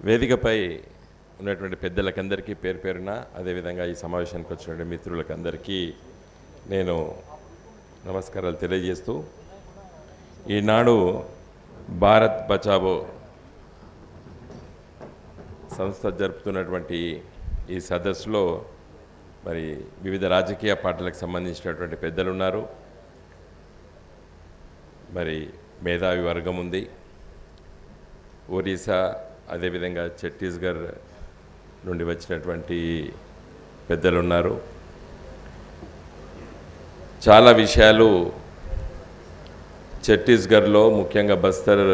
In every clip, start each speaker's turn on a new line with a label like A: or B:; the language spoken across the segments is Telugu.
A: వేదికపై ఉన్నటువంటి పెద్దలకందరికీ పేరు పేరున అదేవిధంగా ఈ సమావేశానికి వచ్చినటువంటి మిత్రులకందరికీ నేను నమస్కారాలు తెలియజేస్తూ ఈనాడు భారత్ బచావో సంస్థ జరుపుతున్నటువంటి ఈ సదస్సులో మరి వివిధ రాజకీయ పార్టీలకు సంబంధించినటువంటి పెద్దలు ఉన్నారు. మరి మేధావి వర్గం ఉంది. ఒరిస్సా అదేవిధంగా ఛత్తీస్గఢ్ నుండి వచ్చినటువంటి పెద్దలు ఉన్నారు. చాలా విషయాలు ఛత్తీస్గఢ్లో ముఖ్యంగా బస్తర్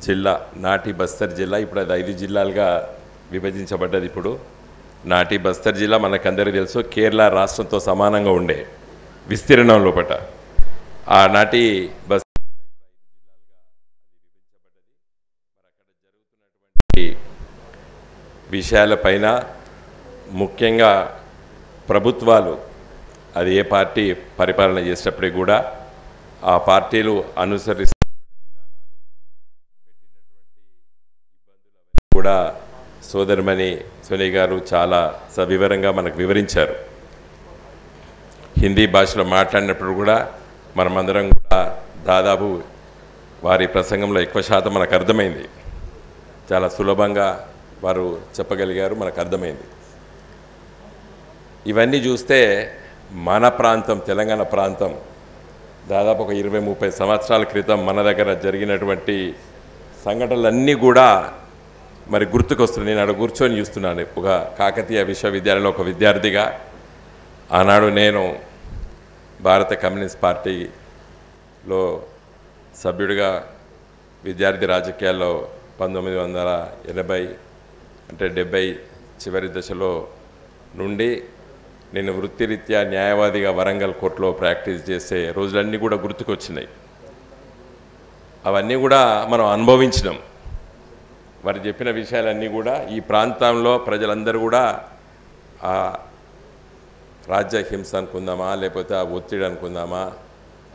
A: జిల్లా, నాటి బస్తర్ జిల్లా, ఇప్పుడు అది 5 జిల్లాలుగా విభజించబడ్డది. ఇప్పుడు నాటి బస్తర్ జిల్లా మనకందరికీ తెలుసు, కేరళ రాష్ట్రంతో సమానంగా ఉండే విస్తీర్ణం లోపట ఆనాటి బస్తర్ విషయాలపైన ముఖ్యంగా ప్రభుత్వాలు అది ఏ పార్టీ పరిపాలన చేసేటప్పటికి కూడా ఆ పార్టీలు అనుసరిస్తున్న కూడా సోదరిమణి సోనియా గారు చాలా సవివరంగా మనకు వివరించారు. హిందీ భాషలో మాట్లాడినప్పుడు కూడా మనమందరం కూడా దాదాపు వారి ప్రసంగంలో ఎక్కువ శాతం మనకు అర్థమైంది. చాలా సులభంగా వారు చెప్పగలిగారు, మనకు అర్థమైంది. ఇవన్నీ చూస్తే మన ప్రాంతం, తెలంగాణ ప్రాంతం దాదాపు ఒక 20-30 సంవత్సరాల క్రితం మన దగ్గర జరిగినటువంటి సంఘటనలన్నీ కూడా మరి గుర్తుకొస్తుంది. నేను అక్కడ కూర్చొని చూస్తున్నాను. ఒక కాకతీయ విశ్వవిద్యాలయంలో ఒక విద్యార్థిగా ఆనాడు నేను భారత కమ్యూనిస్ట్ పార్టీలో సభ్యుడిగా విద్యార్థి రాజకీయాల్లో 1980 అంటే 70 చివరి దశలో నుండి నేను వృత్తిరీత్యా న్యాయవాదిగా వరంగల్ కోర్టులో ప్రాక్టీస్ చేసే రోజులన్నీ కూడా గుర్తుకొచ్చినాయి. అవన్నీ కూడా మనం అనుభవించినాం. వారు చెప్పిన విషయాలన్నీ కూడా ఈ ప్రాంతంలో ప్రజలందరూ కూడా ఆ రాజ్య హింస అనుకుందామా, లేకపోతే ఆ ఒత్తిడి అనుకుందామా,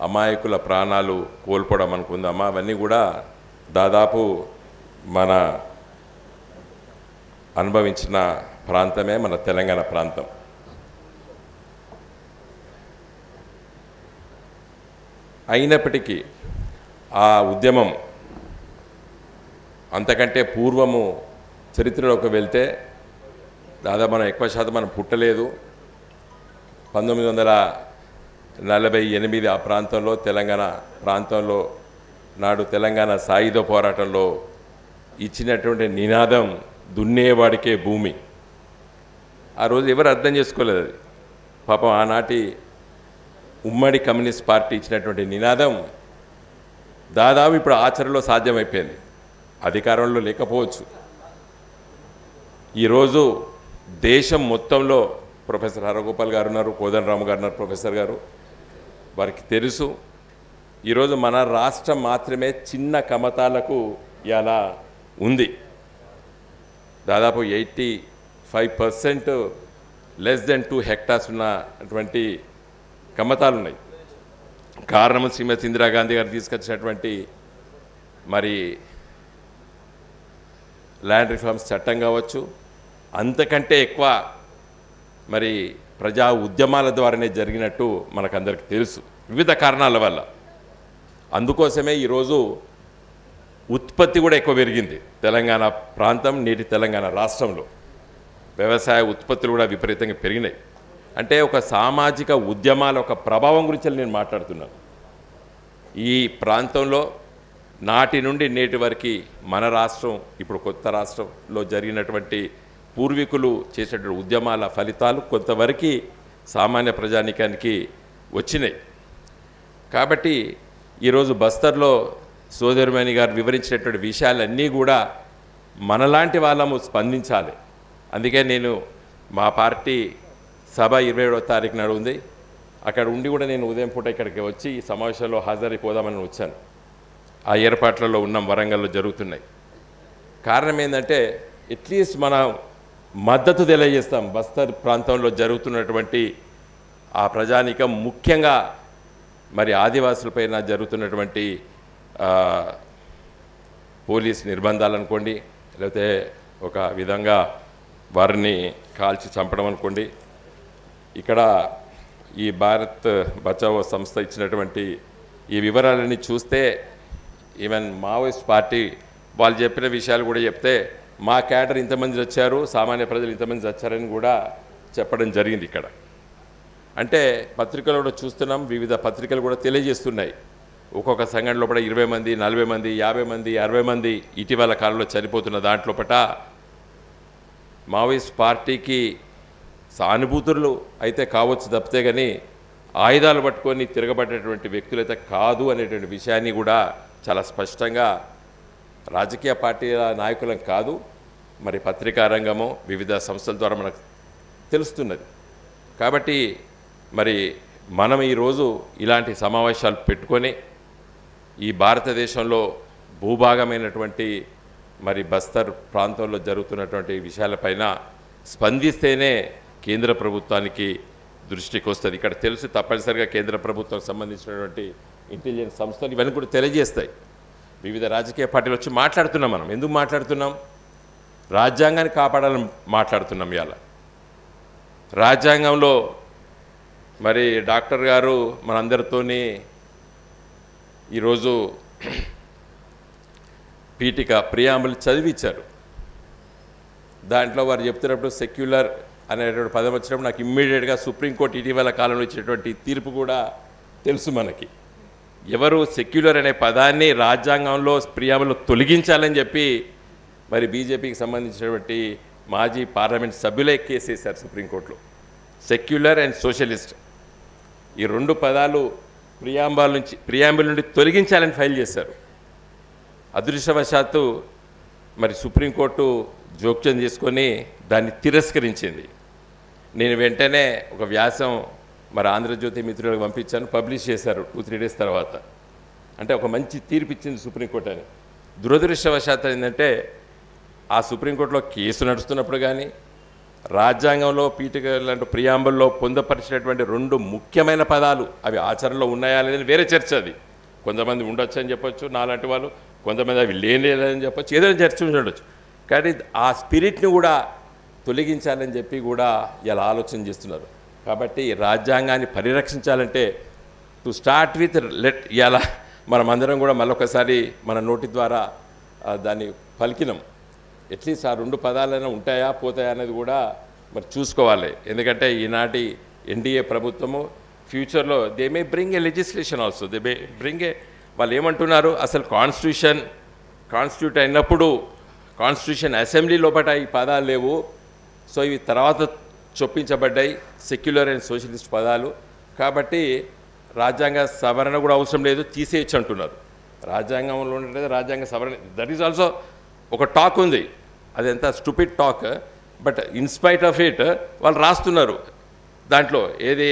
A: అమాయకుల ప్రాణాలు కోల్పోవడం అనుకుందామా, అవన్నీ కూడా దాదాపు మన అనుభవించిన ప్రాంతమే మన తెలంగాణ ప్రాంతం. అయినప్పటికీ ఆ ఉద్యమం అంతకంటే పూర్వము చరిత్రలోకి వెళ్తే దాదాపు మనం ఎక్కువ శాతం మనం పుట్టలేదు. 1948 ఆ ప్రాంతంలో, తెలంగాణ ప్రాంతంలో నాడు తెలంగాణ సాయుధ పోరాటంలో ఇచ్చినటువంటి నినాదం దున్నేవాడికే భూమి. ఆ రోజు ఎవరు అర్థం చేసుకోలేదు. అది పాపం ఆనాటి ఉమ్మడి కమ్యూనిస్ట్ పార్టీ ఇచ్చినటువంటి నినాదం దాదాపు ఇప్పుడు ఆచరణలో సాధ్యమైపోయింది. అధికారంలో లేకపోవచ్చు. ఈరోజు దేశం మొత్తంలో ప్రొఫెసర్ హరగోపాల్ గారు ఉన్నారు, కోదండరామ్ గారు ఉన్నారు, ప్రొఫెసర్ గారు, వారికి తెలుసు. ఈరోజు మన రాష్ట్రం మాత్రమే చిన్న కమతాలకు ఇలా ఉంది. దాదాపు 85% లెస్ దెన్ 2 హెక్టార్స్ ఉన్నటువంటి కమతాలు ఉన్నాయి. కారణం శ్రీమతి ఇందిరాగాంధీ గారు తీసుకొచ్చినటువంటి మరి ల్యాండ్ రిఫార్మ్స్ చట్టం కావచ్చు, అంతకంటే ఎక్కువ మరి ప్రజా ఉద్యమాల ద్వారానే జరిగినట్టు మనకందరికీ తెలుసు, వివిధ కారణాల వల్ల. అందుకోసమే ఈరోజు ఉత్పత్తి కూడా ఎక్కువ పెరిగింది తెలంగాణ ప్రాంతం, నేటి తెలంగాణ రాష్ట్రంలో. వ్యవసాయ ఉత్పత్తులు కూడా విపరీతంగా పెరిగినాయి. అంటే ఒక సామాజిక ఉద్యమాల ఒక ప్రభావం గురించి నేను మాట్లాడుతున్నాను. ఈ ప్రాంతంలో నాటి నుండి నేటి వరకు మన రాష్ట్రం, ఇప్పుడు కొత్త రాష్ట్రంలో జరిగినటువంటి పూర్వీకులు చేసేటువంటి ఉద్యమాల ఫలితాలు కొంతవరకు సామాన్య ప్రజానీకానికి వచ్చినాయి. కాబట్టి ఈరోజు బస్తర్లో సోదరిమణి గారు వివరించినటువంటి విషయాలన్నీ కూడా మనలాంటి వాళ్ళము స్పందించాలి. అందుకే నేను మా పార్టీ సభ 27వ తారీఖు నాడు ఉంది. అక్కడ ఉండి కూడా నేను ఉదయం పూట ఇక్కడికి వచ్చి ఈ సమావేశంలో హాజరైపోదామని వచ్చాను. ఆ ఏర్పాట్లలో ఉన్నాం, వరంగల్లో జరుగుతున్నాయి. కారణం ఏంటంటే అట్లీస్ట్ మనం మద్దతు తెలియజేస్తాం. బస్తర్ ప్రాంతంలో జరుగుతున్నటువంటి ఆ ప్రజానీకం, ముఖ్యంగా మరి ఆదివాసులపైన జరుగుతున్నటువంటి పోలీస్ నిర్బంధాలు అనుకోండి, లేకపోతే ఒక విధంగా వారిని కాల్చి చంపడం అనుకోండి. ఇక్కడ ఈ భారత్ బచావో సంస్థ ఇచ్చినటువంటి ఈ వివరాలన్నీ చూస్తే ఈవెన్ మావోయిస్ట్ పార్టీ వాళ్ళు చెప్పిన విషయాలు కూడా చెప్తే మా క్యాడర్ ఇంతమంది వచ్చారు, సామాన్య ప్రజలు ఇంతమంది వచ్చారని కూడా చెప్పడం జరిగింది ఇక్కడ. అంటే పత్రికలు కూడా చూస్తున్నాం, వివిధ పత్రికలు కూడా తెలియజేస్తున్నాయి. ఒక్కొక్క సంఘటన లోపల 20 మంది, 40 మంది, 50 మంది, 60 మంది ఇటీవల కాలంలో చనిపోతున్న దాంట్లోపట మావోయిస్ట్ పార్టీకి సానుభూతులు అయితే కావచ్చు తప్పితే కానీ ఆయుధాలు పట్టుకొని తిరగబడేటువంటి వ్యక్తులైతే కాదు అనేటువంటి విషయాన్ని కూడా చాలా స్పష్టంగా రాజకీయ పార్టీల నాయకులం కాదు, మరి పత్రికా రంగము వివిధ సంస్థల ద్వారా మనకు తెలుస్తున్నది. కాబట్టి మరి మనం ఈరోజు ఇలాంటి సమావేశాలు పెట్టుకొని ఈ భారతదేశంలో భూభాగమైనటువంటి మరి బస్తర్ ప్రాంతంలో జరుగుతున్నటువంటి విషయాలపైన స్పందిస్తేనే కేంద్ర ప్రభుత్వానికి దృష్టికి వస్తుంది. ఇక్కడ తెలుసు తప్పనిసరిగా కేంద్ర ప్రభుత్వానికి సంబంధించినటువంటి ఇంటెలిజెన్స్ సంస్థలు ఇవన్నీ కూడా తెలియజేస్తాయి. వివిధ రాజకీయ పార్టీలు వచ్చి మాట్లాడుతున్నాం. మనం ఎందుకు మాట్లాడుతున్నాం? రాజ్యాంగాన్ని కాపాడాలని మాట్లాడుతున్నాం. ఇవాళ రాజ్యాంగంలో మరి డాక్టర్ గారు మనందరితోని ఈరోజు పీఠిక ప్రియాంబుల్ చదివించారు. దాంట్లో వారు చెప్తున్నప్పుడు సెక్యులర్ అనేటువంటి పదం వచ్చినప్పుడు నాకు ఇమ్మీడియట్గా సుప్రీంకోర్టు ఇటీవల కాలంలో ఇచ్చినటువంటి తీర్పు కూడా తెలుసు మనకి. ఎవరు సెక్యులర్ అనే పదాన్ని రాజ్యాంగంలో ప్రియాంబుల్లో తొలగించాలని చెప్పి మరి బీజేపీకి సంబంధించినటువంటి మాజీ పార్లమెంట్ సభ్యులే కేసేశారు సుప్రీంకోర్టులో. సెక్యులర్ అండ్ సోషలిస్ట్ ఈ 2 పదాలు ప్రియాంబుల్ నుండి తొలగించాలని ఫైల్ చేశారు. అదృష్టవశాత్తు మరి సుప్రీంకోర్టు జోక్యం చేసుకొని దాన్ని తిరస్కరించింది. నేను వెంటనే ఒక వ్యాసం మరి ఆంధ్రజ్యోతి మిత్రులకు పంపించాను, పబ్లిష్ చేశారు 2-3 డేస్ తర్వాత. అంటే ఒక మంచి తీర్పు ఇచ్చింది సుప్రీంకోర్టు అని. దురదృష్టవశాత్తు ఏంటంటే ఆ సుప్రీంకోర్టులో కేసు నడుస్తున్నప్పుడు కానీ రాజ్యాంగంలో పీఠిక లాంటి ప్రియాంబుల్లో పొందపరిచినటువంటి 2 ముఖ్యమైన పదాలు అవి ఆచరణలో ఉన్నాయా లేదని వేరే చర్చ. అది కొంతమంది ఉండొచ్చు అని చెప్పొచ్చు నాలాంటి వాళ్ళు, కొంతమంది అవి లేని చెప్పొచ్చు, ఏదైనా చర్చ ఉండొచ్చు. కానీ ఆ స్పిరిట్ని కూడా తొలగించాలని చెప్పి కూడా ఇలా ఆలోచన చేస్తున్నారు. కాబట్టి రాజ్యాంగాన్ని పరిరక్షించాలంటే టు స్టార్ట్ విత్ ఇలా మనమందరం కూడా మళ్ళొకసారి మన నోటి ద్వారా దాన్ని పలికినాం. అట్లీస్ట్ ఆ 2 పదాలైనా ఉంటాయా పోతాయా అనేది కూడా మరి చూసుకోవాలి. ఎందుకంటే ఈనాటి ఎన్డీఏ ప్రభుత్వము ఫ్యూచర్లో they may bring A legislation also, they may bring ఏ వాళ్ళు ఏమంటున్నారు అసలు కాన్స్టిట్యూట్ అయినప్పుడు కాన్స్టిట్యూషన్ అసెంబ్లీ లోపల ఈ పదాలు లేవు, సో ఇవి తర్వాత చొప్పించబడ్డాయి సెక్యులర్ అండ్ సోషలిస్ట్ పదాలు, కాబట్టి రాజ్యాంగ సవరణ కూడా అవసరం లేదు తీసేయచ్చు అంటున్నారు. రాజ్యాంగంలో ఉండేది రాజ్యాంగ సవరణ, దట్ ఈజ్ ఆల్సో ఒక టాక్ ఉంది, అది ఎంత stupid talk, but in spite of it వాళ్ళు రాస్తున్నారు దాంట్లో ఏది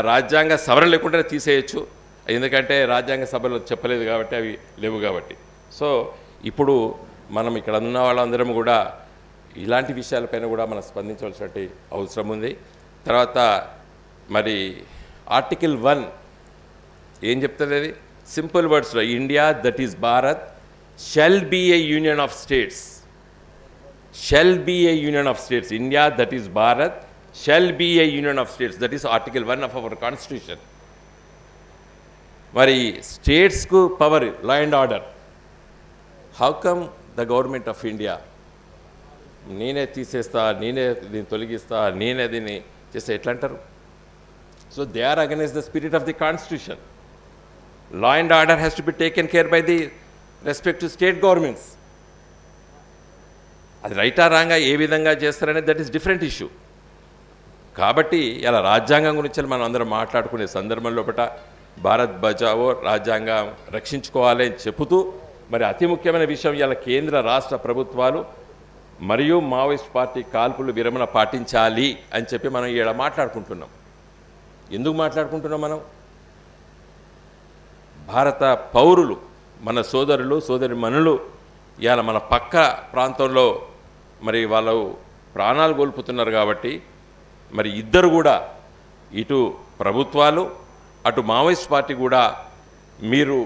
A: రాజ్యాంగ సవరణ లేకుండా తీసేయచ్చు, ఎందుకంటే రాజ్యాంగ సభలో చెప్పలేదు కాబట్టి అవి లేవు కాబట్టి. సో ఇప్పుడు మనం ఇక్కడ ఉన్న వాళ్ళందరం కూడా ఇలాంటి విషయాలపైన కూడా మనం స్పందించవలసినటువంటి అవసరం ఉంది. తర్వాత మరి ఆర్టికల్ 1 ఏం చెప్తుంది? అది సింపుల్ వర్డ్స్లో India that is Bharat shall be a union of states, shall be a union of states. India that is Bharat shall be a union of states, that is article 1 of our constitution. మరి స్టేట్స్కు power law and order, how come the government of India నేనే తీసేస్తా, నేనే దీన్ని తొలగిస్తా, నేనే దీన్ని చేస్తే ఎట్లా అంటారు? So they are against the spirit of the constitution. Law and order has to be taken care by the respective state governments. అది రైటా రాంగా ఏ విధంగా చేస్తారనేది దట్ ఈస్ డిఫరెంట్ ఇష్యూ. కాబట్టి ఇలా రాజ్యాంగం గురించి మనం అందరం మాట్లాడుకునే సందర్భంలో భారత్ బచావో రాజ్యాంగం రక్షించుకోవాలి అని చెబుతూ మరి అతి ముఖ్యమైన విషయం ఇలా కేంద్ర రాష్ట్ర ప్రభుత్వాలు మరియు మావోయిస్ట్ పార్టీ కాల్పులు విరమణ పాటించాలి అని చెప్పి మనం ఇక్కడ మాట్లాడుకుంటున్నాం. ఎందుకు మాట్లాడుకుంటున్నాం? మనం భారత పౌరులు మన సోదరులు సోదరిమణులు ఇవాళ మన పక్క ప్రాంతంలో మరి వాళ్ళు ప్రాణాలు కోల్పోతున్నారు కాబట్టి మరి ఇద్దరు కూడా ఇటు ప్రభుత్వాలు అటు మావోయిస్ట్ పార్టీ కూడా మీరు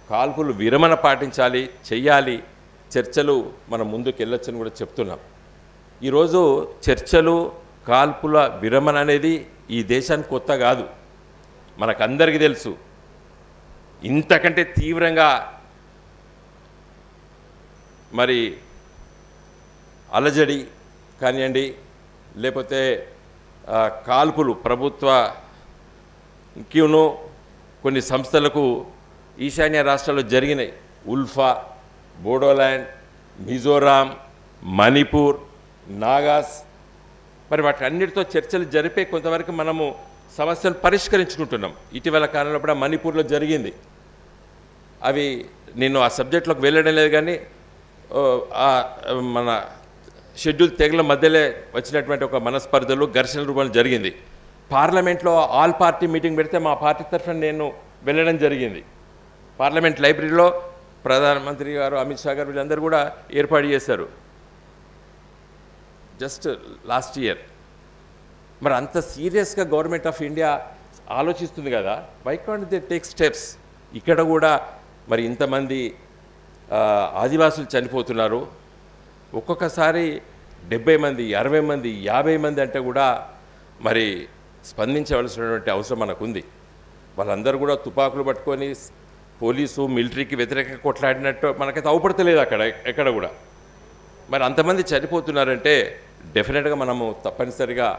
A: కాల్పులు విరమణ పాటించాలి, చెయ్యాలి, చర్చలు మనం ముందుకు వెళ్ళొచ్చని కూడా చెప్తున్నాం. ఈరోజు చర్చలు కాల్పుల విరమణ అనేది ఈ దేశానికి కొత్త కాదు, మనకందరికీ తెలుసు. ఇంతకంటే తీవ్రంగా మరి అలజడి కానివ్వండి, లేకపోతే కాల్పులు ప్రభుత్వకిను కొన్ని సంస్థలకు ఈశాన్య రాష్ట్రాల్లో జరిగినాయి. ఉల్ఫా, బోడోల్యాండ్, మిజోరాం, మణిపూర్, నాగాస్. మరి వాటి అన్నిటితో చర్చలు జరిపే కొంతవరకు మనము సమస్యలు పరిష్కరించుకుంటున్నాం. ఇటీవల కాలంలో కూడా మణిపూర్లో జరిగింది. అవి నేను ఆ సబ్జెక్టులోకి వెళ్ళడం లేదు, కానీ మన షెడ్యూల్ తెగల మధ్యలో వచ్చినటువంటి ఒక మనస్పర్ధలు ఘర్షణ రూపంలో జరిగింది. పార్లమెంట్లో ఆల్ పార్టీ మీటింగ్ పెడితే మా పార్టీ తరఫున నేను వెళ్ళడం జరిగింది. పార్లమెంట్ లైబ్రరీలో ప్రధానమంత్రి గారు, అమిత్ షా గారు వీళ్ళందరూ కూడా ఏర్పాటు చేశారు జస్ట్ లాస్ట్ ఇయర్. మరి అంత సీరియస్గా గవర్నమెంట్ ఆఫ్ ఇండియా ఆలోచిస్తుంది కదా, why can't they take steps? ఇక్కడ కూడా మరి ఇంతమంది ఆదివాసులు చనిపోతున్నారు. ఒక్కొక్కసారి 70 మంది, 60 మంది, 50 మంది అంటే కూడా మరి స్పందించవలసినటువంటి అవసరం మనకుంది. వాళ్ళందరూ కూడా తుపాకులు పట్టుకొని పోలీసు మిలిటరీకి వ్యతిరేకంగా కొట్లాడినట్టు మనకైతే అవపడతలేదు అక్కడ ఎక్కడ కూడా. మరి అంతమంది చనిపోతున్నారంటే డెఫినెట్గా మనము తప్పనిసరిగా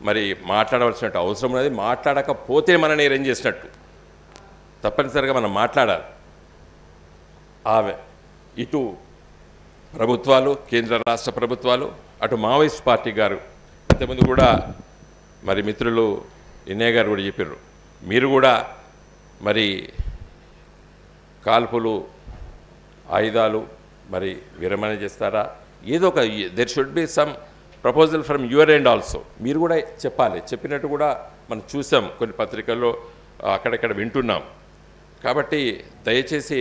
A: మరి మాట్లాడవలసిన అవసరం ఉన్నది. మాట్లాడకపోతే మనం నేరం చేసినట్టు. తప్పనిసరిగా మనం మాట్లాడాలి. ఇటు ప్రభుత్వాలు, కేంద్ర రాష్ట్ర ప్రభుత్వాలు, అటు మావోయిస్ట్ పార్టీ గారు ఇంతకుముందు కూడా మరి మిత్రులు ఇన్నయ్య గారు కూడా చెప్పారు, మీరు కూడా మరి కాల్పులు, ఆయుధాలు మరి విరమణ చేస్తారా? ఏదో ఒక there should be some proposal from your end also. మీరు కూడా చెప్పాలి. చెప్పినట్టు కూడా మనం చూసాం కొన్ని పత్రికల్లో, అక్కడక్కడ వింటున్నాం. కాబట్టి దయచేసి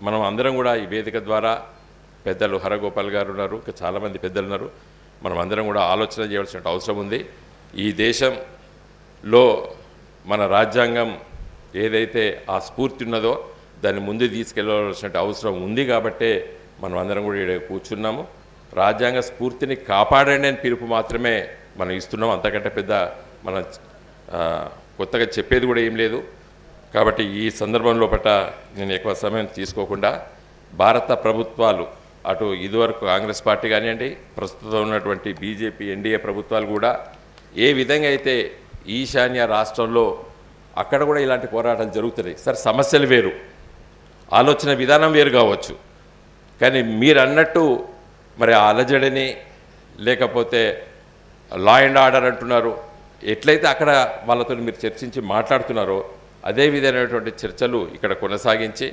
A: మనం అందరం కూడా ఈ వేదిక ద్వారా, పెద్దలు హరగోపాల్ గారు ఉన్నారు, ఇంకా చాలామంది పెద్దలు ఉన్నారు, మనం అందరం కూడా ఆలోచన చేయవలసిన అవసరం ఉంది. ఈ దేశంలో మన రాజ్యాంగం ఏదైతే ఆ స్ఫూర్తి ఉన్నదో దాన్ని ముందు తీసుకెళ్ళవలసిన అవసరం ఉంది. కాబట్టే మనం అందరం కూడా ఇక్కడ కూర్చున్నాము. రాజ్యాంగ స్ఫూర్తిని కాపాడండి అని పిలుపు మాత్రమే మనం ఇస్తున్నాం. అంతకంటే పెద్ద మనం కొత్తగా చెప్పేది కూడా ఏం లేదు. కాబట్టి ఈ సందర్భంలో పట్ల నేను ఎక్కువ సమయం తీసుకోకుండా, భారత ప్రభుత్వాలు, అటు ఇదివరకు కాంగ్రెస్ పార్టీ కానివ్వండి, ప్రస్తుతం ఉన్నటువంటి బీజేపీ ఎన్డీఏ ప్రభుత్వాలు కూడా ఏ విధంగా అయితే ఈశాన్య రాష్ట్రంలో అక్కడ కూడా ఇలాంటి పోరాటాలు జరుగుతున్నాయి. సరే, సమస్యలు వేరు, ఆలోచన విధానం వేరు కావచ్చు, కానీ మీరు అన్నట్టు మరి ఆ అలజడిని, లేకపోతే లా అండ్ ఆర్డర్ అంటున్నారు, ఎట్లయితే అక్కడ వాళ్ళతో మీరు చర్చించి మాట్లాడుతున్నారో అదే విధమైనటువంటి చర్చలు ఇక్కడ కొనసాగించి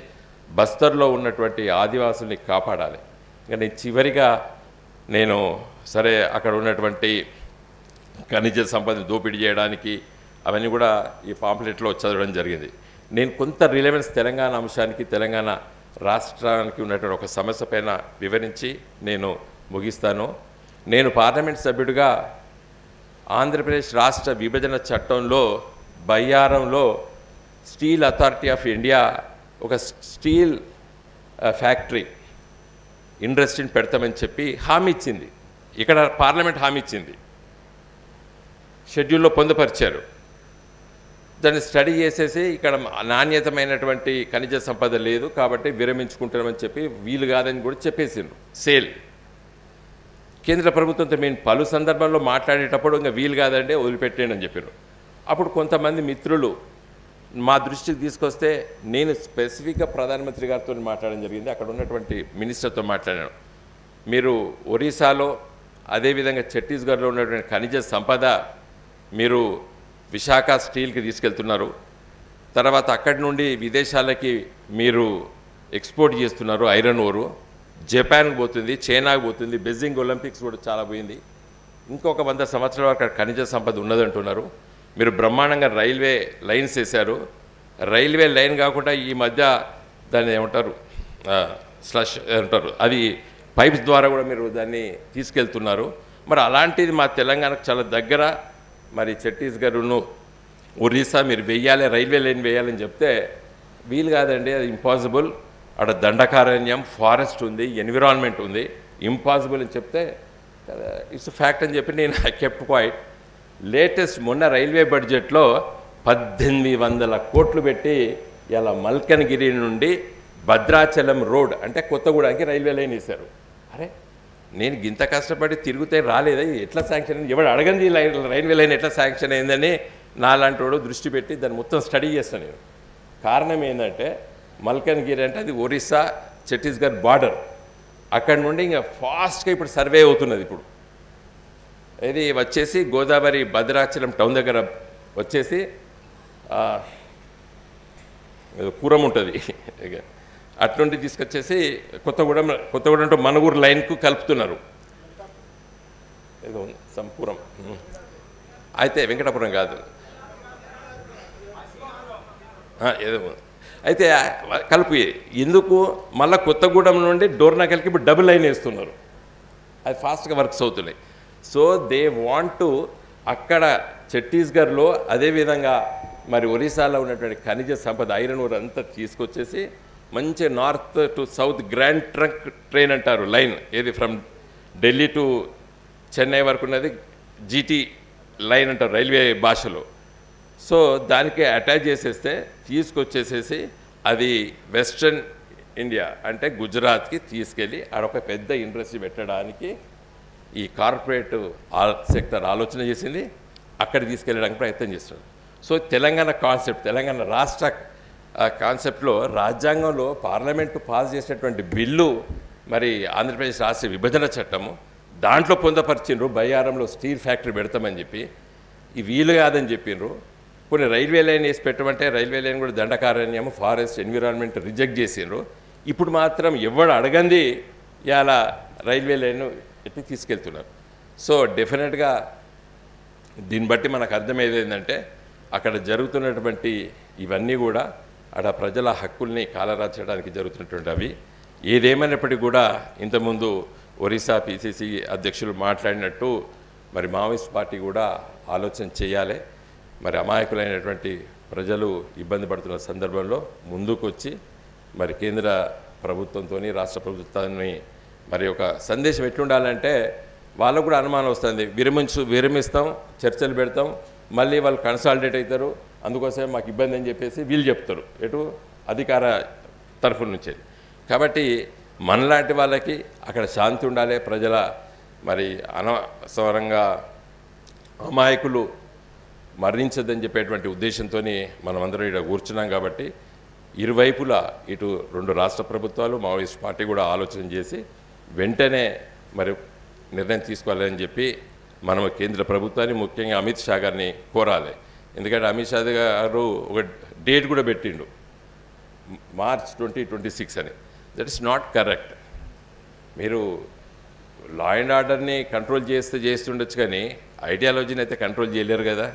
A: బస్తర్లో ఉన్నటువంటి ఆదివాసుల్ని కాపాడాలి. ఇంకా నేను చివరిగా సరే అక్కడ ఉన్నటువంటి ఖనిజ సంపదని దోపిడీ చేయడానికి అవన్నీ కూడా ఈ పాంప్లెట్లో చదవడం జరిగింది. నేను కొంత రిలవెన్స్ తెలంగాణ అంశానికి, తెలంగాణ రాష్ట్రానికి ఉన్నటువంటి ఒక సమస్య పైన వివరించి నేను ముగిస్తాను. నేను పార్లమెంట్ సభ్యుడిగా ఆంధ్రప్రదేశ్ రాష్ట్ర విభజన చట్టంలో బయ్యారంలో స్టీల్ అథారిటీ ఆఫ్ ఇండియా ఒక స్టీల్ ఫ్యాక్టరీ ఇండస్ట్రీని పెడతామని చెప్పి హామీ ఇచ్చింది. ఇక్కడ పార్లమెంట్ హామీ ఇచ్చింది, షెడ్యూల్లో పొందుపరిచారు. దాన్ని స్టడీ చేసేసి ఇక్కడ నాణ్యతమైనటువంటి ఖనిజ సంపద లేదు కాబట్టి విరమించుకుంటామని చెప్పి వీలు కాదని కూడా చెప్పేసిండ్రు. సేల్ కేంద్ర ప్రభుత్వంతో మేము పలు సందర్భాల్లో మాట్లాడేటప్పుడు ఇంకా వీలు కాదంటే వదిలిపెట్టేయండి అని చెప్పారు. అప్పుడు కొంతమంది మిత్రులు మా దృష్టికి తీసుకొస్తే నేను స్పెసిఫిక్గా ప్రధానమంత్రి గారితో మాట్లాడడం జరిగింది. అక్కడ ఉన్నటువంటి మినిస్టర్తో మాట్లాడాను. మీరు ఒరిస్సాలో, అదేవిధంగా ఛత్తీస్గఢ్లో ఉన్నటువంటి ఖనిజ సంపద మీరు విశాఖ స్టీల్కి తీసుకెళ్తున్నారు, తర్వాత అక్కడి నుండి విదేశాలకి మీరు ఎక్స్పోర్ట్ చేస్తున్నారు. ఐరన్ ఓరు జపాన్కి పోతుంది, చైనాకి పోతుంది, బెజింగ్ ఒలింపిక్స్ కూడా చాలా పోయింది. ఇంకొక 100 సంవత్సరాల వరకు అక్కడ ఖనిజ సంపద ఉన్నదంటున్నారు. మీరు బ్రహ్మాండంగా రైల్వే లైన్స్ వేశారు. రైల్వే లైన్ కాకుండా ఈ మధ్య దాన్ని ఏమంటారు, స్లష్ అంటారు, అది పైప్స్ ద్వారా కూడా మీరు దాన్ని తీసుకెళ్తున్నారు. మరి అలాంటిది మా తెలంగాణకు చాలా దగ్గర, మరి ఛత్తీస్గఢ్ను, ఒరిస్సా మీరు వెయ్యాలి, రైల్వే లైన్ వేయాలని చెప్తే వీలు కాదండి, అది ఇంపాసిబుల్, అక్కడ దండకారణ్యం, ఫారెస్ట్ ఉంది, ఎన్విరాన్మెంట్ ఉంది. ఇంపాసిబుల్ అని చెప్తే ఇట్స్ ఫ్యాక్ట్ అని చెప్పి నేను ఐ కెప్ట్ క్వైట్. లేటెస్ట్ మొన్న రైల్వే బడ్జెట్లో 1800 కోట్లు పెట్టి ఇలా మల్కనగిరి నుండి భద్రాచలం రోడ్ అంటే కొత్తగూడానికి రైల్వే లైన్ వేశారు. అరే నేను ఇంత కష్టపడి తిరిగితే రాలేదా, ఎట్లా శాంక్షన్ అయింది, ఎవడు అడగంది రైల్వే లైన్ ఎట్లా శాంక్షన్ అయిందని నాలాంటి వాడు దృష్టి పెట్టి దాన్ని మొత్తం స్టడీ చేస్తాను నేను. కారణం ఏంటంటే మల్కనగిరి అంటే అది ఒరిస్సా ఛత్తీస్గఢ్ బార్డర్. అక్కడి నుండి ఇంకా ఫాస్ట్గా ఇప్పుడు సర్వే అవుతున్నది. ఇప్పుడు ఇది వచ్చేసి గోదావరి భద్రాచలం టౌన్ దగ్గర వచ్చేసి కూరం ఉంటుంది, అట్నుండి తీసుకొచ్చేసి కొత్తగూడెం టు మనగూరు లైన్కు కలుపుతున్నారు. ఏదో సంపూరం అయితే వెంకటాపురం కాదు, ఏదో అయితే కలిపి ఎందుకు మళ్ళీ కొత్తగూడెం నుండి డోర్నకల్కి ఇప్పుడు డబుల్ లైన్ వేస్తున్నారు. అది ఫాస్ట్గా వర్క్స్ అవుతున్నాయి. సో దే వాంట్ టు అక్కడ ఛత్తీస్గఢ్లో అదేవిధంగా మరి ఒరిస్సాలో ఉన్నటువంటి ఖనిజ సంపద ఐరన్ ఓర్ అంతా తీసుకొచ్చేసి మంచి north to south grand trunk train అంటారు లైన్, ఏది ఫ్రమ్ ఢిల్లీ టు చెన్నై వరకు ఉన్నది జీటీ లైన్ అంటారు రైల్వే భాషలో. సో దానికి అటాచ్ చేసేస్తే తీసుకొచ్చేసేసి అది వెస్ట్రన్ ఇండియా అంటే గుజరాత్కి తీసుకెళ్ళి ఆడొక పెద్ద ఇండస్ట్రీ పెట్టడానికి ఈ కార్పొరేట్ సెక్టర్ ఆలోచన చేసింది, అక్కడ తీసుకెళ్ళడానికి ప్రయత్నం చేస్తున్నారు. సో తెలంగాణ కాన్సెప్ట్, తెలంగాణ రాష్ట్ర కాన్సెప్ట్లో రాజ్యాంగంలో పార్లమెంటు పాస్ చేసినటువంటి బిల్లు మరి ఆంధ్రప్రదేశ్ రాష్ట్ర విభజన చట్టము దాంట్లో పొందపరిచిండ్రు. బయ్యారంలో స్టీల్ ఫ్యాక్టరీ పెడతామని చెప్పి ఈ వీలు కాదని చెప్పిండ్రు. కొన్ని రైల్వే లైన్ వేసి పెట్టమంటే రైల్వే లైన్ కూడా దండకారణ్యము, ఫారెస్ట్, ఎన్విరాన్మెంట్ రిజెక్ట్ చేసిండ్రు. ఇప్పుడు మాత్రం ఎవడు అడగంది ఇలా రైల్వే లైన్ ఎట్టి తీసుకెళ్తున్నారు. సో డెఫినెట్గా దీన్ని బట్టి మనకు అర్థమయ్యేది ఏంటంటే అక్కడ జరుగుతున్నటువంటి ఇవన్నీ కూడా అక్కడ ప్రజల హక్కుల్ని కాలరాచడానికి జరుగుతున్నటువంటి అవి. ఏదేమైనప్పటికీ కూడా ఇంతకుముందు ఒరిస్సా పిసిసి అధ్యక్షులు మాట్లాడినట్టు మరి మావోయిస్ట్ పార్టీ కూడా ఆలోచన చేయాలి. మరి అమాయకులైనటువంటి ప్రజలు ఇబ్బంది పడుతున్న సందర్భంలో ముందుకు వచ్చి మరి కేంద్ర ప్రభుత్వంతో రాష్ట్ర ప్రభుత్వాన్ని మరి ఒక సందేశం ఎట్లుండాలంటే వాళ్ళకు కూడా అనుమానం వస్తుంది, విరమిస్తాం, చర్చలు పెడతాం, మళ్ళీ వాళ్ళు కన్సాలిడేట్ అవుతారు, అందుకోసమే మాకు ఇబ్బంది అని చెప్పేసి వీళ్ళు చెప్తారు ఎటు అధికార తరఫు నుంచి. కాబట్టి మనలాంటి వాళ్ళకి అక్కడ శాంతి ఉండాలి, ప్రజల మరి అనవసరంగా అమాయకులు మరణించద్దని చెప్పేటువంటి ఉద్దేశంతో మనమందరం ఇక్కడ కూర్చున్నాం. కాబట్టి ఇరువైపులా ఇటు రెండు రాష్ట్ర ప్రభుత్వాలు మావోయిస్ట్ పార్టీ కూడా ఆలోచన చేసి వెంటనే మరి నిర్ణయం తీసుకోవాలని చెప్పి మనం కేంద్ర ప్రభుత్వాన్ని ముఖ్యంగా అమిత్ షా గారిని కోరాలి. ఎందుకంటే అమిత్ షా గారు ఒక డేట్ కూడా పెట్టిండు మార్చ్ 2026 అని. That is not correct. మీరు లా అండ్ ఆర్డర్ని కంట్రోల్ చేస్తుండొచ్చు కానీ ఐడియాలజీని అయితే కంట్రోల్ చేయలేరు కదా.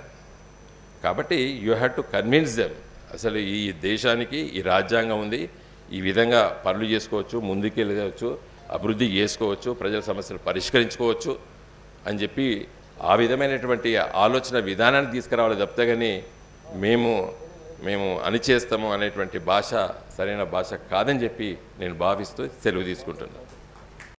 A: కాబట్టి you have to convince them అసలు ఈ దేశానికి ఈ రాజ్యాంగం ఉంది, ఈ విధంగా పనులు చేసుకోవచ్చు, ముందుకెళ్ళవచ్చు, అభివృద్ధి చేసుకోవచ్చు, ప్రజల సమస్యలు పరిష్కరించుకోవచ్చు అని చెప్పి ఆ విధమైనటువంటి ఆలోచన విధానాన్ని తీసుకురావాలి తప్పితే కానీ మేము అణిచేస్తాము అనేటువంటి భాష సరైన భాష కాదని చెప్పి నేను భావిస్తూ సెలవు తీసుకుంటున్నాను.